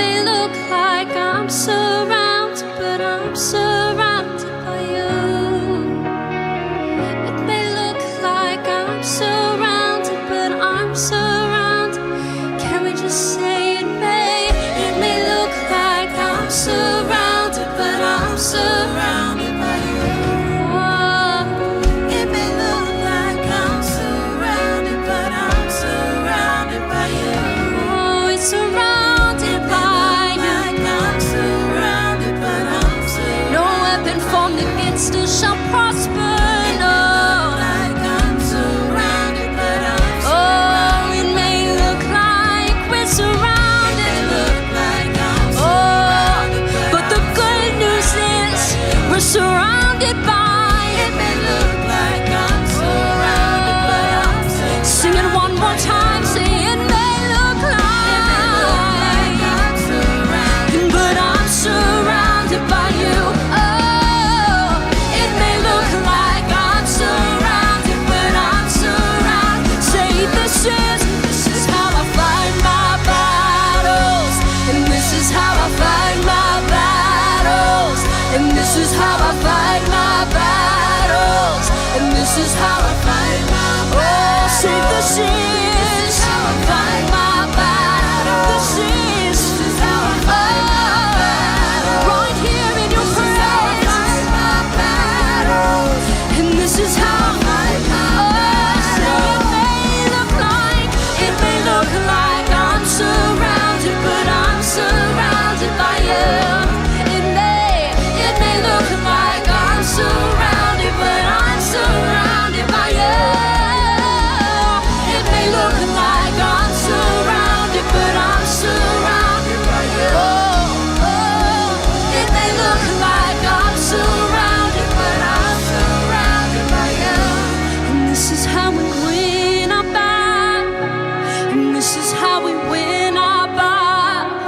may look like I'm surrounded, but I'm surrounded by you. It may look like I'm surrounded, but I'm surrounded. Can we just say it may? It may look like I'm surrounded, but I'm surrounded by you. It may look like I'm surrounded, but I'm surrounded by you. Oh, it's surrounded by you. I'm surrounded, but I'm surrounded. No weapon formed against us shall prosper. No. Like I'm surrounded, but I'm surrounded. Oh, it may look like we're surrounded. It may look like I'm surrounded, but the good news is we're surrounded by. It may look like I'm surrounded, but I'm surrounded. Sing it one more time. Say it may look like I'm surrounded, but I'm surrounded by you. Oh, it may look like I'm surrounded, but I'm surrounded. Say this is how I fight my battles, and this is how I fight my battles, and this is how I fight my battles, and this is how I fight my battles. Oh, say this is how I fight my battles. This is how I fight my battles. Right here in your praise. And this is how I fight my battles. It may look like I'm surrounded, but I'm surrounded by you. It may look like I'm surrounded, but I'm surrounded by you. It may look like I'm surrounded, but I'm surrounded by you. Oh, it may look like I'm surrounded, but I'm surrounded by you. And this is how we win our battle. And this is how we win our battle.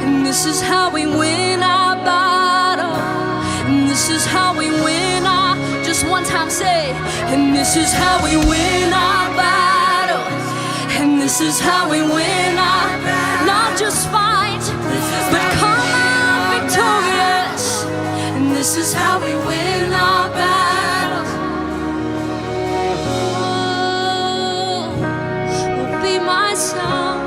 And this is how we win our battle. And this is how we win our. Just one time say. And this is how we win our battle. And this is how we win our. Not just fight, but come out victorious. And this is how we win our battles. Oh, be my song.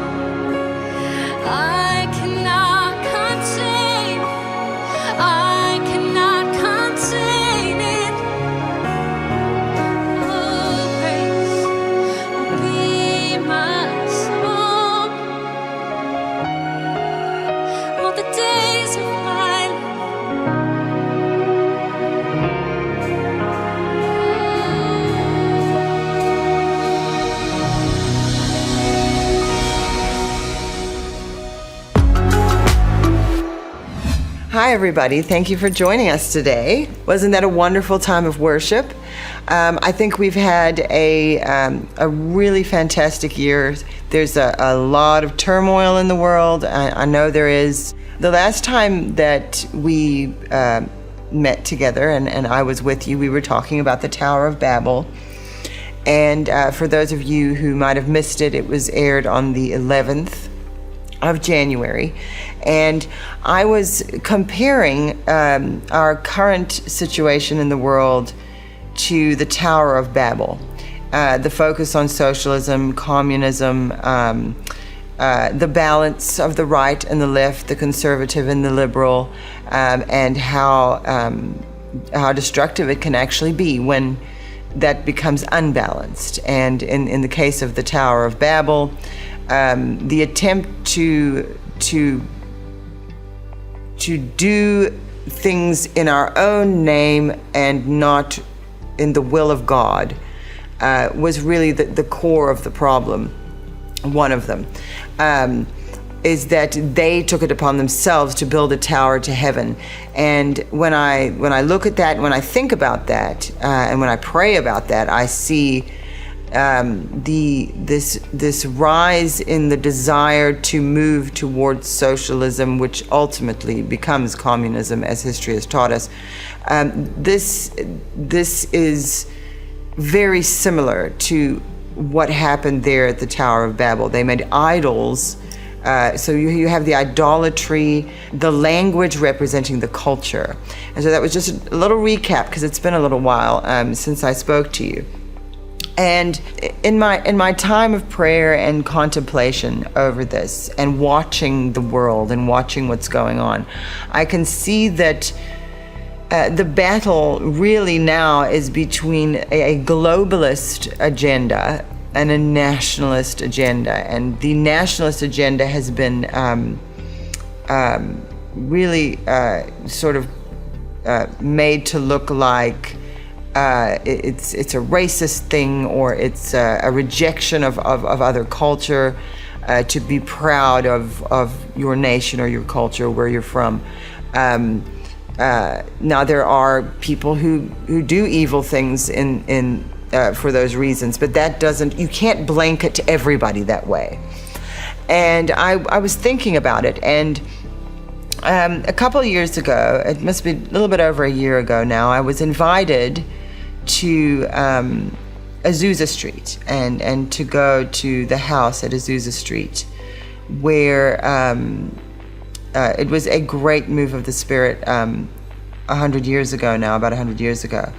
I cannot contain. I cannot contain it. Oh, praise will be my song all the days of my life. Hi, everybody. Thank you for joining us today. Wasn't that a wonderful time of worship? I think we've had a really fantastic year. There's a lot of turmoil in the world. I know there is. The last time that we met together, and I was with you, we were talking about the Tower of Babel. And for those of you who might have missed it, it was aired on the 11th of January. And I was comparing our current situation in the world to the Tower of Babel. The focus on socialism, communism, the balance of the right and the left, the conservative and the liberal, and how destructive it can actually be when that becomes unbalanced. And in the case of the Tower of Babel, the attempt to do things in our own name and not in the will of God was really the core of the problem. One of them is that they took it upon themselves to build a tower to heaven. And when I look at that, when I think about that, and when I pray about that, I see this rise in the desire to move towards socialism, which ultimately becomes communism, as history has taught us. This is very similar to what happened there at the Tower of Babel. They made idols So you have the idolatry, the language representing the culture. And so that was just a little recap, because it's been a little while since I spoke to you. And in my time of prayer and contemplation over this, and watching the world and watching what's going on, I can see that the battle really now is between a globalist agenda and a nationalist agenda. And the nationalist agenda has been really sort of made to look like it's a racist thing, or it's a rejection of other culture, to be proud of your nation or your culture, where you're from. Now there are people who do evil things in for those reasons, but that doesn't, you can't blanket everybody that way. And I was thinking about it, and a couple of years ago, it must be a little bit over a year ago now, I was invited to Azusa Street and to go to the house at Azusa Street, where it was a great move of the Spirit 100 years ago now, about 100 years ago.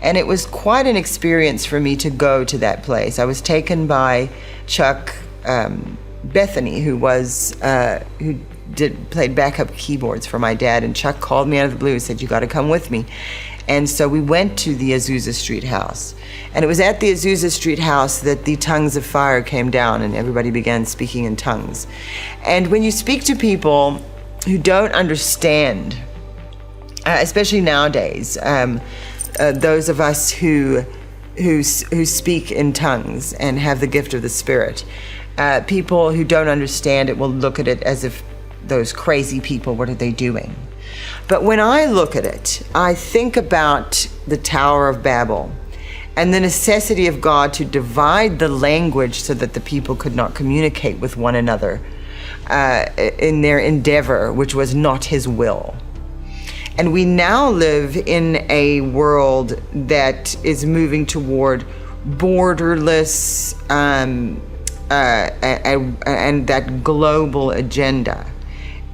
And it was quite an experience for me to go to that place. I was taken by Chuck Bethany, who played backup keyboards for my dad, and Chuck called me out of the blue and said, "You got to come with me." And so we went to the Azusa Street house. And it was at the Azusa Street house that the tongues of fire came down, and everybody began speaking in tongues. And when you speak to people who don't understand, especially nowadays, those of us who speak in tongues and have the gift of the Spirit, people who don't understand it will look at it as if those crazy people, what are they doing? But when I look at it, I think about the Tower of Babel and the necessity of God to divide the language so that the people could not communicate with one another in their endeavor, which was not his will. And we now live in a world that is moving toward borderless and that global agenda.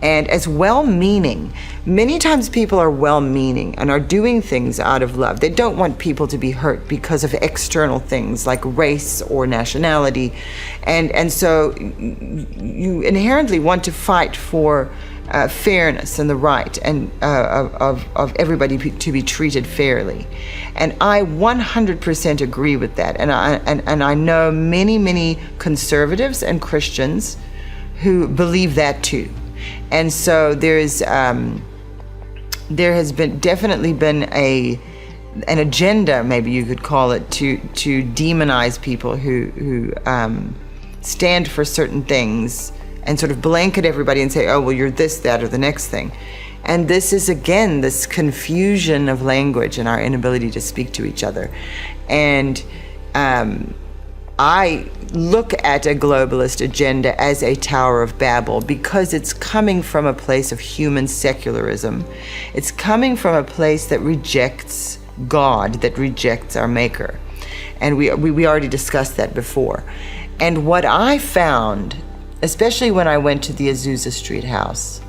And as well-meaning, many times people are well-meaning and are doing things out of love. They don't want people to be hurt because of external things like race or nationality. And so you inherently want to fight for fairness and the right and of everybody to be treated fairly. And I 100% agree with that. And I know many conservatives and Christians who believe that too. And so there has definitely been an agenda, maybe you could call it, to demonize people who stand for certain things and sort of blanket everybody and say, oh, well, you're this, that, or the next thing. And this is, again, this confusion of language and our inability to speak to each other. And I look at a globalist agenda as a Tower of Babel because it's coming from a place of human secularism. It's coming from a place that rejects God, that rejects our Maker. And we already discussed that before. And what I found, especially when I went to the Azusa Street house,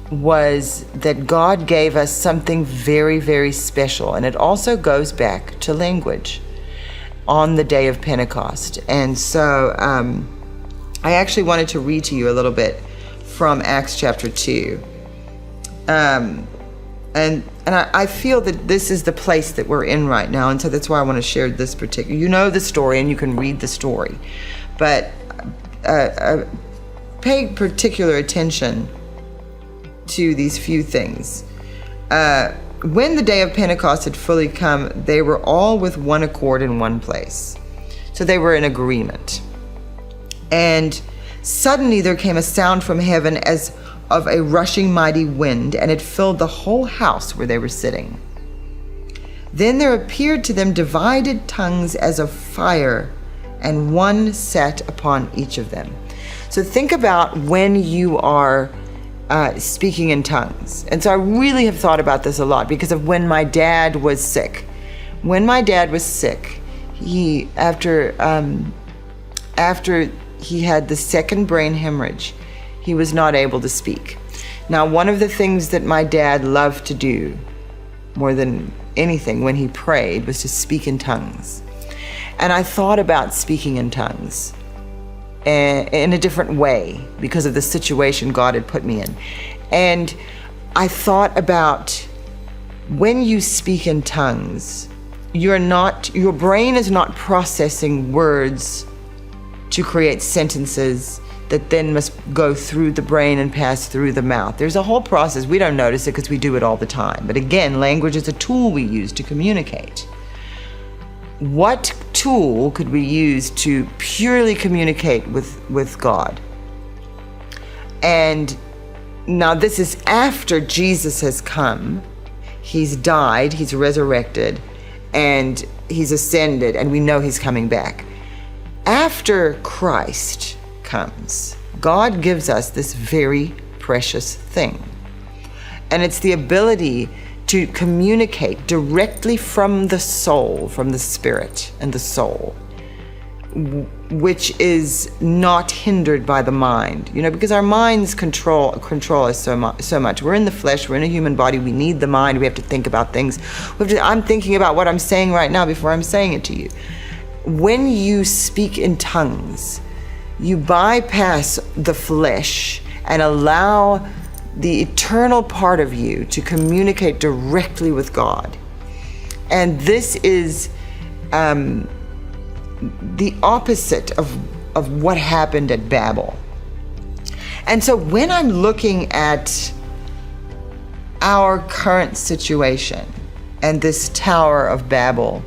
was that God gave us something very, very special. And it also goes back to language on the day of Pentecost. And so I actually wanted to read to you a little bit from Acts chapter 2. And I feel that this is the place that we're in right now. And so that's why I want to share this particular, you know the story and you can read the story. But pay particular attention to these few things. When the day of Pentecost had fully come, they were all with one accord in one place. So they were in agreement. And suddenly there came a sound from heaven as of a rushing mighty wind, and it filled the whole house where they were sitting. Then there appeared to them divided tongues as of fire, and one sat upon each of them. So think about when you are speaking in tongues. And so I really have thought about this a lot because of when my dad was sick. When my dad was sick, he after he had the second brain hemorrhage, he was not able to speak. Now, one of the things that my dad loved to do more than anything when he prayed was to speak in tongues. And I thought about speaking in tongues in a different way because of the situation God had put me in. And I thought about when you speak in tongues, your brain is not processing words to create sentences that then must go through the brain and pass through the mouth. There's a whole process. We don't notice it because we do it all the time. But again, language is a tool we use to communicate. What tool could we use to purely communicate with God? And now this is after Jesus has come. He's died, he's resurrected, and he's ascended, and we know he's coming back. After Christ comes, God gives us this very precious thing. And it's the ability to communicate directly from the soul, from the spirit and the soul, which is not hindered by the mind, because our minds control us so much. We're in the flesh, we're in a human body, we need the mind, we have to think about things. I'm thinking about what I'm saying right now before I'm saying it to you. When you speak in tongues, you bypass the flesh and allow the eternal part of you to communicate directly with God. And this is the opposite of what happened at Babel. And so when I'm looking at our current situation and this Tower of Babel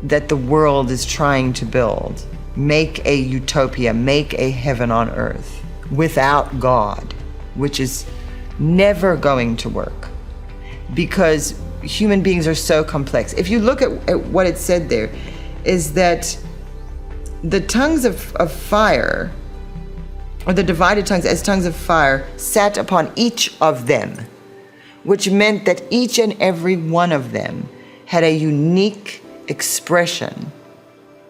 that the world is trying to build, make a utopia, make a heaven on earth without God, which is never going to work because human beings are so complex. If you look at what it said there, is that the tongues of fire, or the divided tongues as tongues of fire, sat upon each of them, which meant that each and every one of them had a unique expression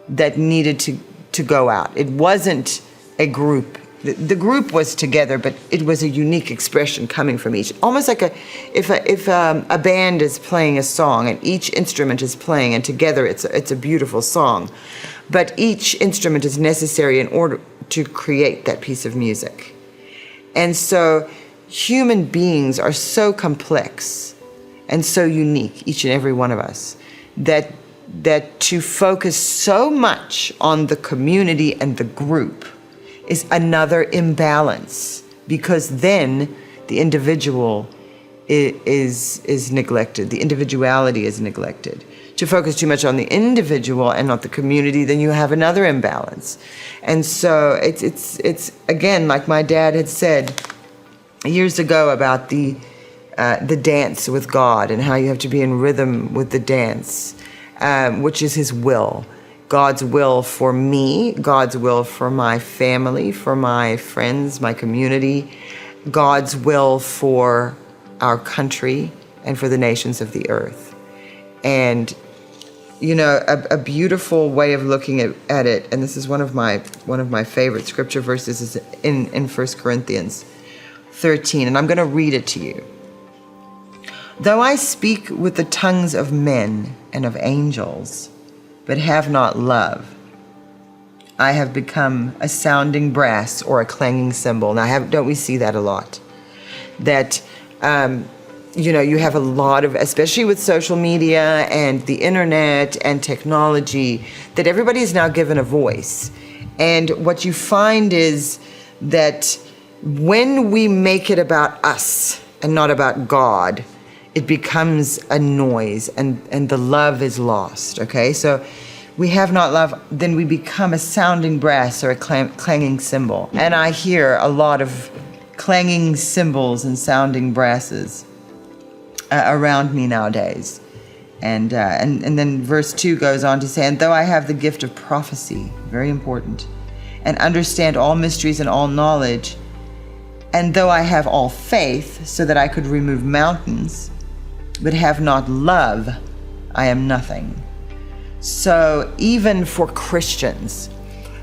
that needed to go out. It wasn't a group. The group was together, but it was a unique expression coming from each. Almost like if a band is playing a song and each instrument is playing, and together it's a beautiful song, but each instrument is necessary in order to create that piece of music. And so human beings are so complex and so unique, each and every one of us, that to focus so much on the community and the group is another imbalance, because then the individual is neglected. The individuality is neglected. To focus too much on the individual and not the community, then you have another imbalance. And so it's again, like my dad had said years ago about the dance with God and how you have to be in rhythm with the dance, which is his will. God's will for me, God's will for my family, for my friends, my community, God's will for our country and for the nations of the earth. And, a beautiful way of looking at it, and this is one of my favorite scripture verses, is in 1 Corinthians 13, and I'm going to read it to you. Though I speak with the tongues of men and of angels, but have not love, I have become a sounding brass or a clanging cymbal. Now, don't we see that a lot? That, you have a lot of, especially with social media and the internet and technology, that everybody is now given a voice. And what you find is that when we make it about us and not about God, it becomes a noise and the love is lost, okay? So we have not love, then we become a sounding brass or a clanging cymbal. And I hear a lot of clanging cymbals and sounding brasses around me nowadays. And then verse 2 goes on to say, and though I have the gift of prophecy, very important, and understand all mysteries and all knowledge, and though I have all faith so that I could remove mountains, but have not love, I am nothing. So even for Christians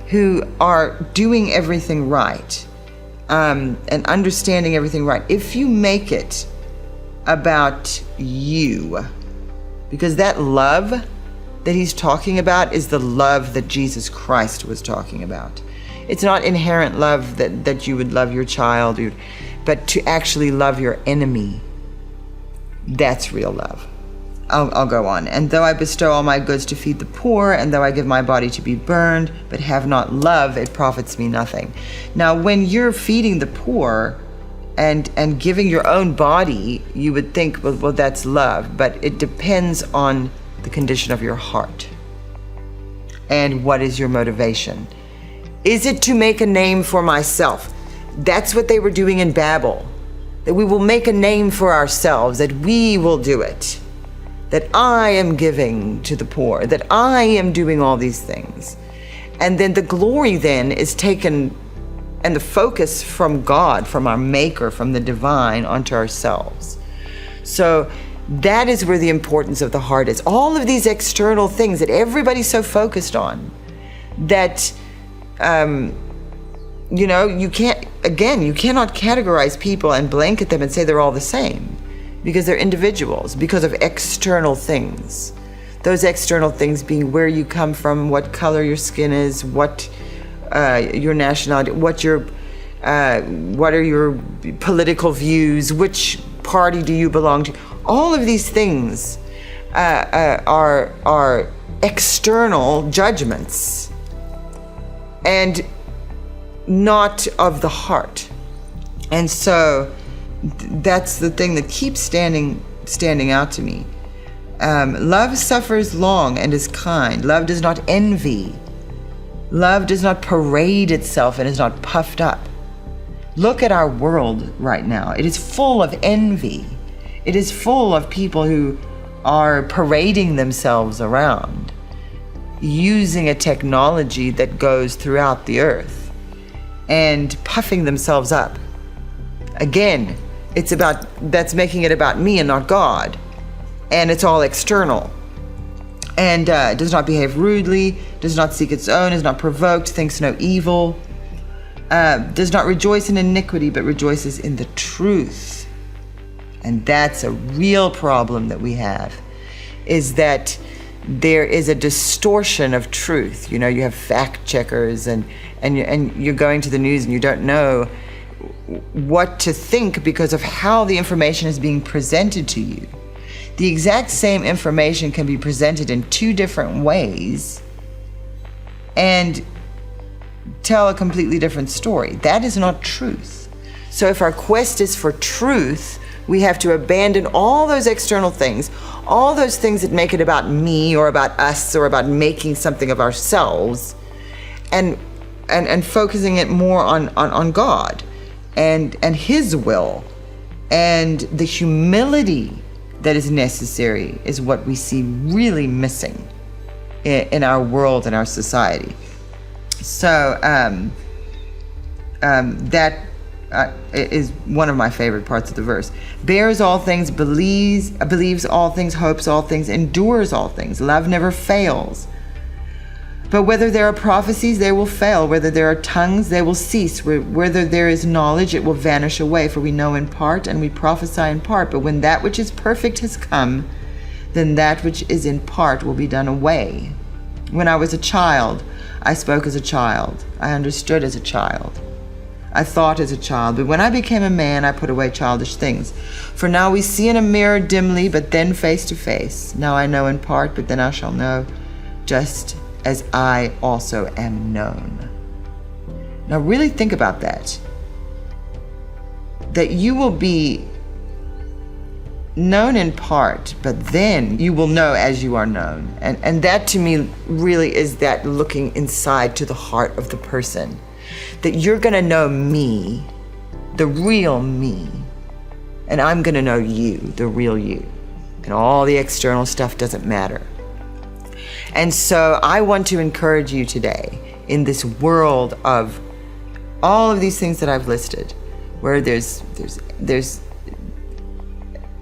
who are doing everything right, and understanding everything right. If you make it about you, because that love that he's talking about is the love that Jesus Christ was talking about. It's not inherent love that you would love your child, but to actually love your enemy. That's real love. I'll go on. And though I bestow all my goods to feed the poor, and though I give my body to be burned, but have not love, it profits me nothing. Now, when you're feeding the poor and giving your own body, you would think, well, that's love. But it depends on the condition of your heart. And what is your motivation? Is it to make a name for myself? That's what they were doing in Babel. That we will make a name for ourselves, that we will do it. That I am giving to the poor, that I am doing all these things. And then the glory then is taken, and the focus from God, from our Maker, from the divine, onto ourselves. So that is where the importance of the heart is. All of these external things that everybody's so focused on, that, you cannot categorize people and blanket them and say they're all the same, because they're individuals, because of external things. Those external things being where you come from, what color your skin is, what your nationality, what are your political views, which party do you belong to. All of these things are external judgments and not of the heart. And so that's the thing that keeps standing out to me. Love suffers long and is kind. Love does not envy. Love does not parade itself and is not puffed up. Look at our world right now. It is full of envy. It is full of people who are parading themselves around, using a technology that goes throughout the earth and puffing themselves up. Again, that's making it about me and not God. And it's all external. And does not behave rudely, does not seek its own, is not provoked, thinks no evil, does not rejoice in iniquity, but rejoices in the truth. And that's a real problem that we have, is that there is a distortion of truth. You have fact checkers and you're going to the news and you don't know what to think because of how the information is being presented to you. The exact same information can be presented in two different ways and tell a completely different story. That is not truth. So if our quest is for truth, we have to abandon all those external things, all those things that make it about me or about us or about making something of ourselves, and focusing it more on God and His will, and the humility that is necessary is what we see really missing in our world and our society. So that is one of my favorite parts of the verse. Bears all things, believes all things, hopes all things, endures all things. Love never fails. But whether there are prophecies, they will fail. Whether there are tongues, they will cease. Whether there is knowledge, it will vanish away. For we know in part, and we prophesy in part. But when that which is perfect has come, then that which is in part will be done away. When I was a child, I spoke as a child. I understood as a child. I thought as a child. But when I became a man, I put away childish things. For now we see in a mirror dimly, but then face to face. Now I know in part, but then I shall know, just as I also am known. Now really think about that. That you will be known in part, but then you will know as you are known. And that to me really is that looking inside to the heart of the person. That you're gonna know me, the real me, and I'm gonna know you, the real you. And all the external stuff doesn't matter. And so I want to encourage you today in this world of all of these things that I've listed, where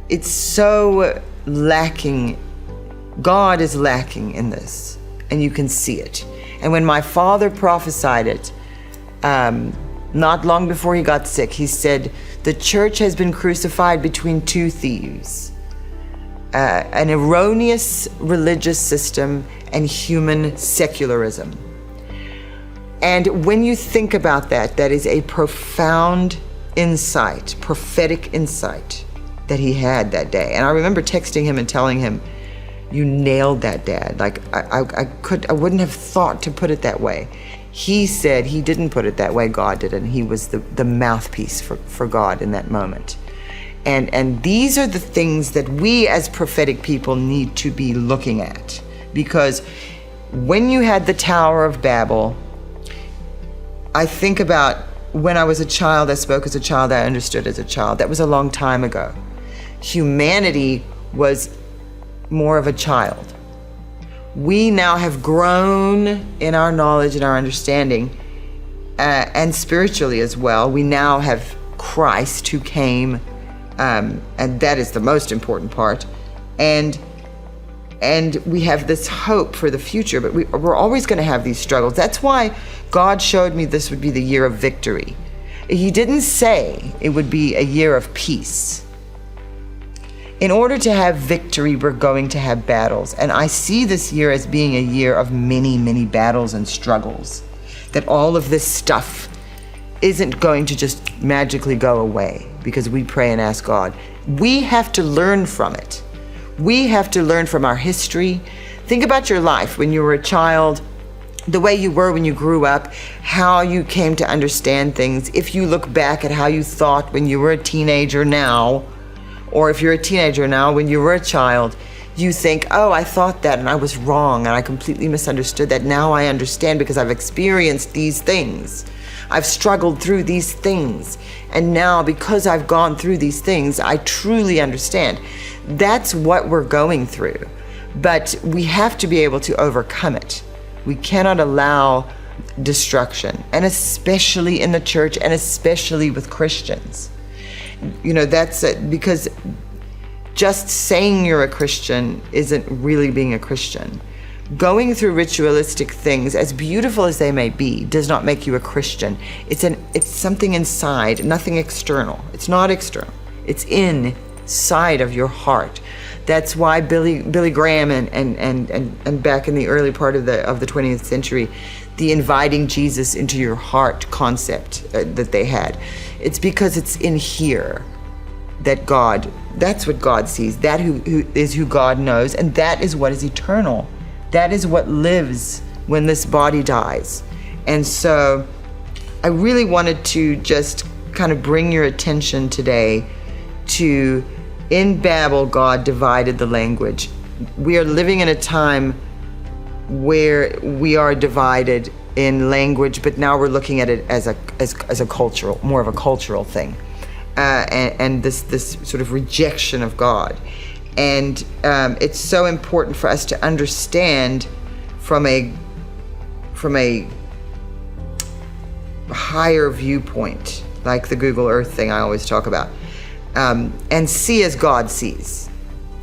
it's so lacking. God is lacking in this, and you can see it. And when my father prophesied it, not long before he got sick, he said, "The church has been crucified between two thieves, an erroneous religious system and human secularism." And when you think about that, that is a profound insight, prophetic insight that he had that day. And I remember texting him and telling him, "You nailed that, Dad. Like I wouldn't have thought to put it that way." He said he didn't put it that way, God did, and he was the mouthpiece for God in that moment. And these are the things that we as prophetic people need to be looking at. Because when you had the Tower of Babel, I think about when I was a child, I spoke as a child, I understood as a child. That was a long time ago. Humanity was more of a child. We now have grown in our knowledge and our understanding, and spiritually as well. We now have Christ who came, and that is the most important part. And we have this hope for the future, but we're always going to have these struggles. That's why God showed me this would be the year of victory. He didn't say it would be a year of peace. In order to have victory, we're going to have battles. And I see this year as being a year of many, many battles and struggles. That all of this stuff isn't going to just magically go away because we pray and ask God. We have to learn from it. We have to learn from our history. Think about your life when you were a child, the way you were when you grew up, how you came to understand things. If you look back at how you thought when you were a teenager now, or if you're a teenager now, when you were a child, you think, "Oh, I thought that and I was wrong and I completely misunderstood that. Now I understand because I've experienced these things. I've struggled through these things. And now because I've gone through these things, I truly understand." That's what we're going through. But we have to be able to overcome it. We cannot allow destruction, and especially in the church and especially with Christians. You know, that's it, because just saying you're a Christian isn't really being a Christian. Going through ritualistic things, as beautiful as they may be, does not make you a Christian. It's something inside, nothing external. It's not external. It's inside of your heart. That's why Billy Graham and back in the early part of the 20th century, the inviting Jesus into your heart concept that they had. It's because it's in here that that's what God sees. That who is who God knows, and that is what is eternal. That is what lives when this body dies. And so I really wanted to just kind of bring your attention today to, in Babel, God divided the language. We are living in a time where we are divided in language, but now we're looking at it as a cultural, more of a cultural thing, and this sort of rejection of God. And it's so important for us to understand from a higher viewpoint, like the Google Earth thing I always talk about, and see as God sees.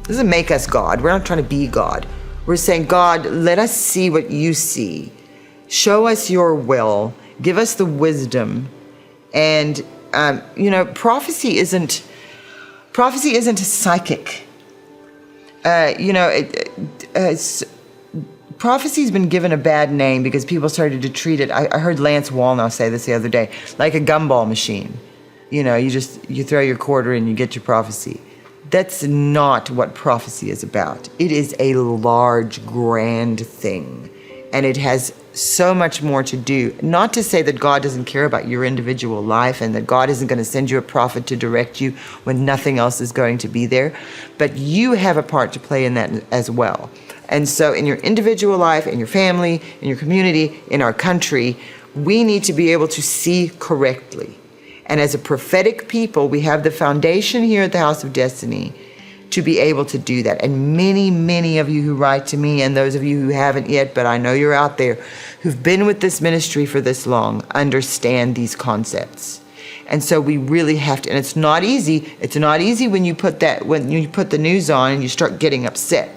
It doesn't make us God. We're not trying to be God. We're saying, "God, let us see what you see. Show us your will. Give us the wisdom." And prophecy isn't psychic. Prophecy's been given a bad name because people started to treat it. I heard Lance Wallnau say this the other day, like a gumball machine. You throw your quarter and you get your prophecy. That's not what prophecy is about. It is a large, grand thing. And it has so much more to do. Not to say that God doesn't care about your individual life and that God isn't going to send you a prophet to direct you when nothing else is going to be there. But you have a part to play in that as well. And so in your individual life, in your family, in your community, in our country, we need to be able to see correctly. And as a prophetic people, we have the foundation here at the House of Destiny to be able to do that. And many, many of you who write to me, and those of you who haven't yet, but I know you're out there, who've been with this ministry for this long, understand these concepts. And so we really have to, and it's not easy. It's not easy when you put the news on and you start getting upset.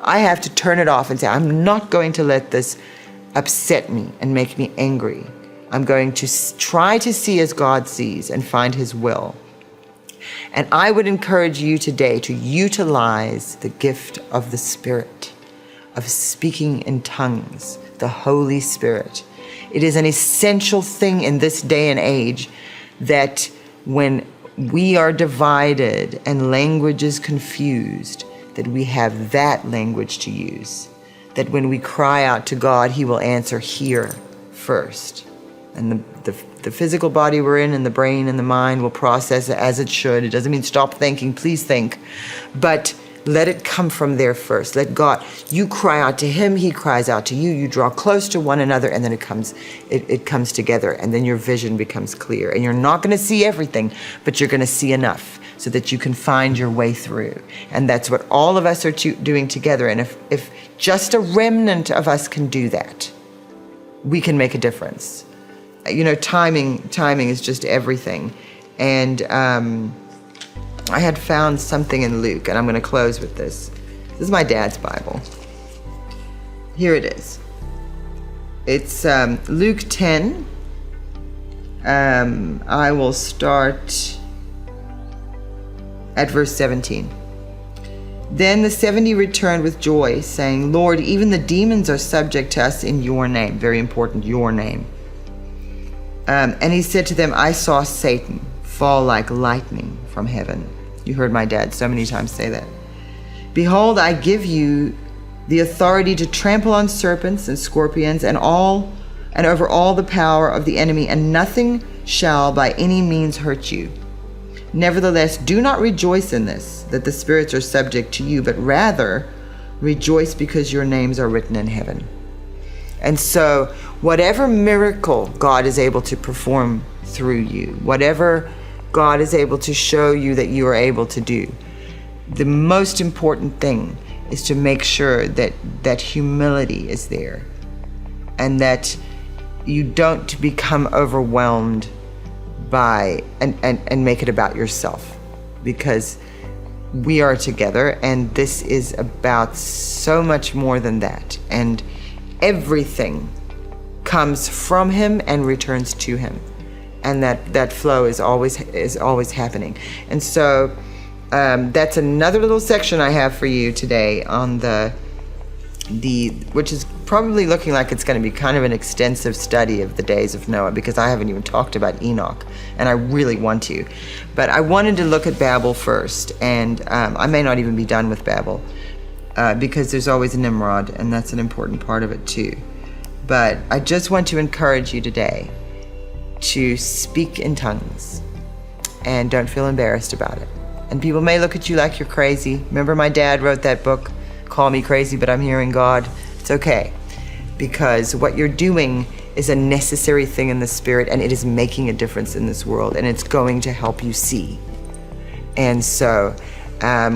I have to turn it off and say, I'm not going to let this upset me and make me angry. I'm going to try to see as God sees and find his will. And I would encourage you today to utilize the gift of the Spirit, of speaking in tongues, the Holy Spirit. It is an essential thing in this day and age that when we are divided and language is confused, that we have that language to use. That when we cry out to God, he will answer here first. And the physical body we're in and the brain and the mind will process it as it should. It doesn't mean stop thinking, please think. But let it come from there first. Let God, you cry out to him, he cries out to you, you draw close to one another, and then it comes together, and then your vision becomes clear. And you're not going to see everything, but you're going to see enough so that you can find your way through. And that's what all of us are doing together. And if just a remnant of us can do that, we can make a difference. You know, timing is just everything. And I had found something in Luke, and I'm going to close with this. This is my dad's Bible. Here it is. It's Luke 10. I will start at verse 17. Then the 70 returned with joy, saying, Lord, even the demons are subject to us in your name. Very important, your name. And he said to them, I saw Satan fall like lightning from heaven. You heard my dad so many times say that. Behold, I give you the authority to trample on serpents and scorpions and over all the power of the enemy, and nothing shall by any means hurt you. Nevertheless, do not rejoice in this, that the spirits are subject to you, but rather rejoice because your names are written in heaven. And so whatever miracle God is able to perform through you, whatever God is able to show you that you are able to do, the most important thing is to make sure that humility is there, and that you don't become overwhelmed by and make it about yourself, because we are together and this is about so much more than that, and everything comes from him and returns to him, and that flow is always happening. And so that's another little section I have for you today on the which is probably looking like it's going to be kind of an extensive study of the days of Noah, because I haven't even talked about Enoch, and I really want to. But I wanted to look at Babel first, and I may not even be done with Babel, because there's always a Nimrod, and that's an important part of it too. But I just want to encourage you today to speak in tongues, and don't feel embarrassed about it. And people may look at you like you're crazy. Remember my dad wrote that book, Call Me Crazy, But I'm Hearing God. It's okay, because what you're doing is a necessary thing in the spirit, and it is making a difference in this world, and it's going to help you see. And so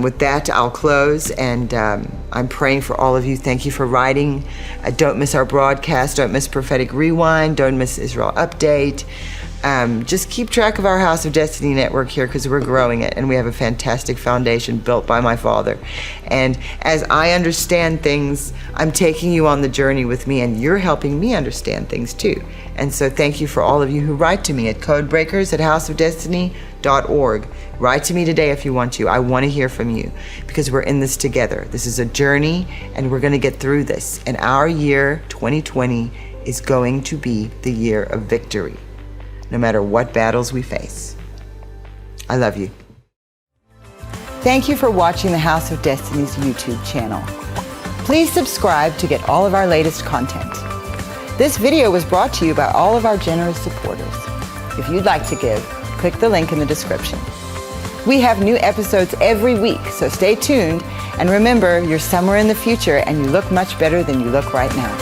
with that, I'll close, and I'm praying for all of you. Thank you for writing. Don't miss our broadcast. Don't miss Prophetic Rewind. Don't miss Israel Update. Just keep track of our House of Destiny network here, because we're growing it, and we have a fantastic foundation built by my father. And as I understand things, I'm taking you on the journey with me, and you're helping me understand things too. And so thank you for all of you who write to me at codebreakers@houseofdestiny.org. Write to me today if you want to. I want to hear from you, because we're in this together. This is a journey, and we're going to get through this. And our year, 2020, is going to be the year of victory, no matter what battles we face. I love you. Thank you for watching the House of Destiny's YouTube channel. Please subscribe to get all of our latest content. This video was brought to you by all of our generous supporters. If you'd like to give, click the link in the description. We have new episodes every week, so stay tuned, and remember, you're somewhere in the future and you look much better than you look right now.